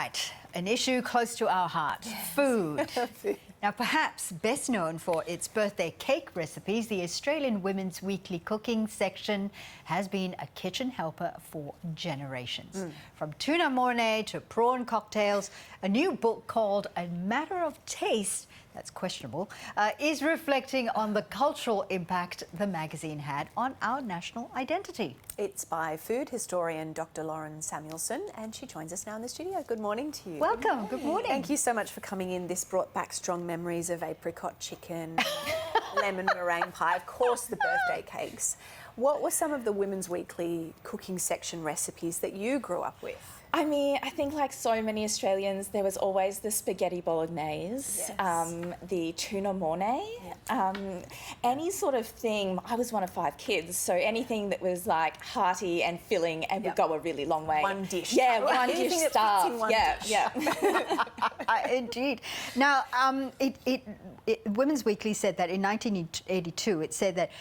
right, an issue close to our heart, food. Now, perhaps best known for its birthday cake recipes, the Australian Women's Weekly cooking section has been a kitchen helper for generations. From tuna mornay to prawn cocktails, a new book called A Matter of Taste, that's questionable, is reflecting on the cultural impact the magazine had on our national identity. It's by food historian Dr. Lauren Samuelsson, and she joins us now in the studio. Good morning to you. Welcome. Good morning. Thank you so much for coming in. This brought back strong memories of apricot chicken, lemon meringue pie, of course the birthday cakes. What were some of the Women's Weekly cooking section recipes that you grew up with? I mean, I think like so many Australians, there was always the spaghetti bolognese, Yes. the tuna mornay, any sort of thing. I was one of 5 kids, so anything that was like hearty and filling and would go a really long way. One dish. Yeah, one Anything dish that stuff. fits in one Yeah, dish. yeah. Indeed. Now, Women's Weekly said that in 1982, it said that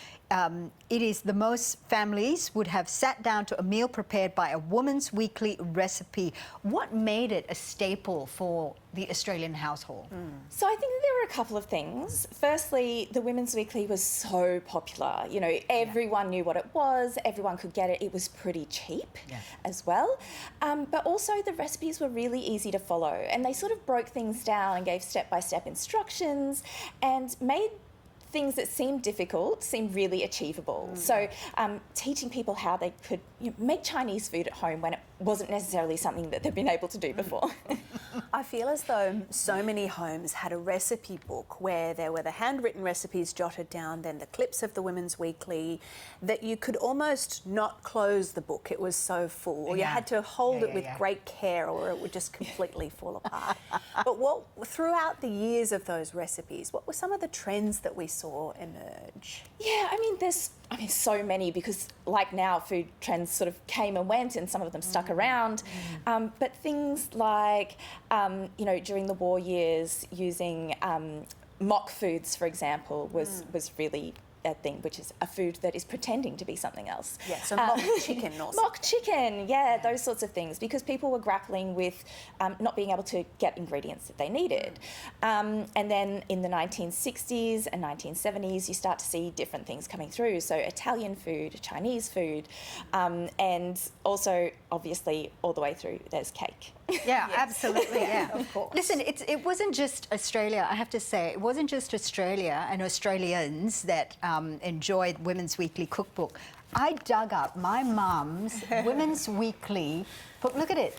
it is the most families would have sat down to a meal prepared by a Women's Weekly recipe. What made it a staple for the Australian household? So I think that there were a couple of things. Firstly, the Women's Weekly was so popular. You know, everyone knew what it was, everyone could get it. It was pretty cheap as well. But also the recipes were really easy to follow, and they sort of broke things down and gave step-by-step instructions and made things that seemed difficult seem really achievable. So teaching people how they could make Chinese food at home when it wasn't necessarily something that they'd been able to do before. I feel as though so many homes had a recipe book where there were the handwritten recipes jotted down, then the clips of the Women's Weekly, that you could almost not close the book. It was so full. Or you had to hold it with great care or it would just completely fall apart. But throughout the years of those recipes, what were some of the trends that we saw emerge? Yeah, I mean, there's so many, because like now, food trends sort of came and went and some of them stuck around. But things like, during the war years, using mock foods, for example, was really a thing, which is a food that is pretending to be something else. Yeah, so mock chicken also. Mock chicken, those sorts of things, because people were grappling with not being able to get ingredients that they needed. And then in the 1960s and 1970s, you start to see different things coming through. So Italian food, Chinese food, and also, obviously, all the way through, there's cake. Yeah, absolutely, of course. Listen, it wasn't just Australia, I have to say. It wasn't just Australia and Australians that enjoyed Women's Weekly cookbook. I dug up my mum's Women's Weekly book. Look at it.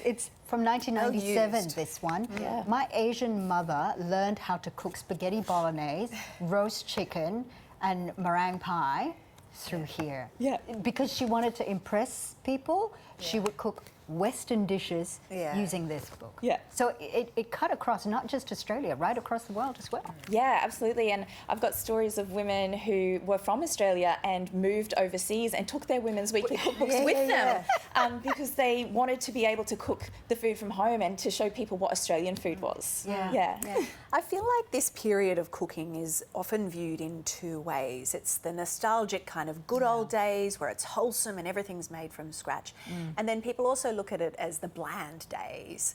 It's from 1997, this one. Yeah. My Asian mother learned how to cook spaghetti bolognese, roast chicken, and meringue pie through here. Yeah. Because she wanted to impress people, she would cook Western dishes using this book. Yeah. So it cut across not just Australia, right across the world as well. Yeah, absolutely. And I've got stories of women who were from Australia and moved overseas and took their Women's Weekly cookbooks with them because they wanted to be able to cook the food from home and to show people what Australian food was. Yeah. I feel like this period of cooking is often viewed in 2 ways. It's the nostalgic kind of good old days where it's wholesome and everything's made from scratch. And then people also look at it as the bland days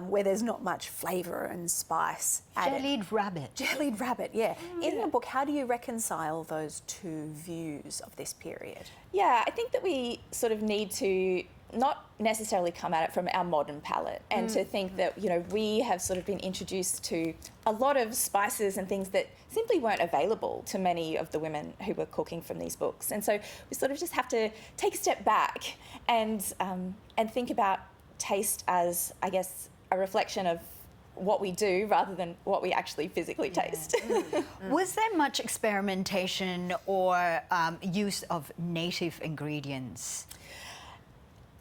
where there's not much flavour and spice added. Jellied rabbit. Jellied rabbit, In the book, how do you reconcile those 2 views of this period? Yeah, I think that we sort of need to not necessarily come at it from our modern palate and to think that, we have sort of been introduced to a lot of spices and things that simply weren't available to many of the women who were cooking from these books. And so we sort of just have to take a step back and think about taste as, I guess, a reflection of what we do rather than what we actually physically taste. Was there much experimentation or use of native ingredients?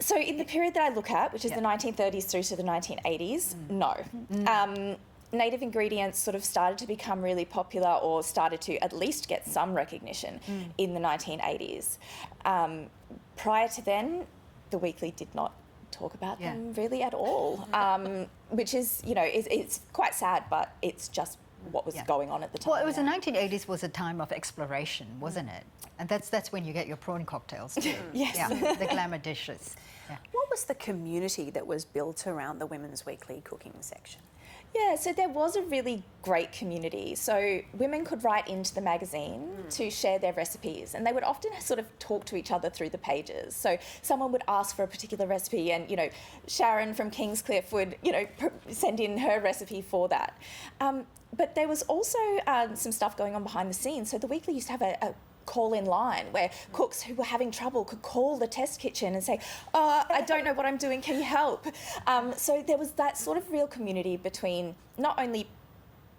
So in the period that I look at, which is the 1930s through to the 1980s, no. Native ingredients sort of started to become really popular or started to at least get some recognition in the 1980s. Prior to then, the Weekly did not talk about them really at all, which is, it's quite sad, but it's just what was going on at the time. Well, it was the 1980s was a time of exploration, wasn't it? And that's when you get your prawn cocktails too. Yes. Yeah, the glamour dishes. Yeah. What was the community that was built around the Women's Weekly cooking section? Yeah, so there was a really great community. So women could write into the magazine to share their recipes, and they would often sort of talk to each other through the pages. So someone would ask for a particular recipe, and, you know, Sharon from Kingscliff would, you know, send in her recipe for that. But there was also some stuff going on behind the scenes. So the Weekly used to have a call-in line where cooks who were having trouble could call the test kitchen and say, "Oh, I don't know what I'm doing, can you help?" So there was that sort of real community between not only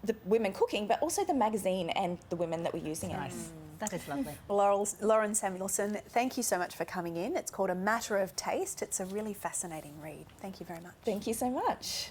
the women cooking, but also the magazine and the women that were using it. Nice. That is lovely. Lauren Samuelsson, thank you so much for coming in. It's called A Matter of Taste. It's a really fascinating read. Thank you very much. Thank you so much.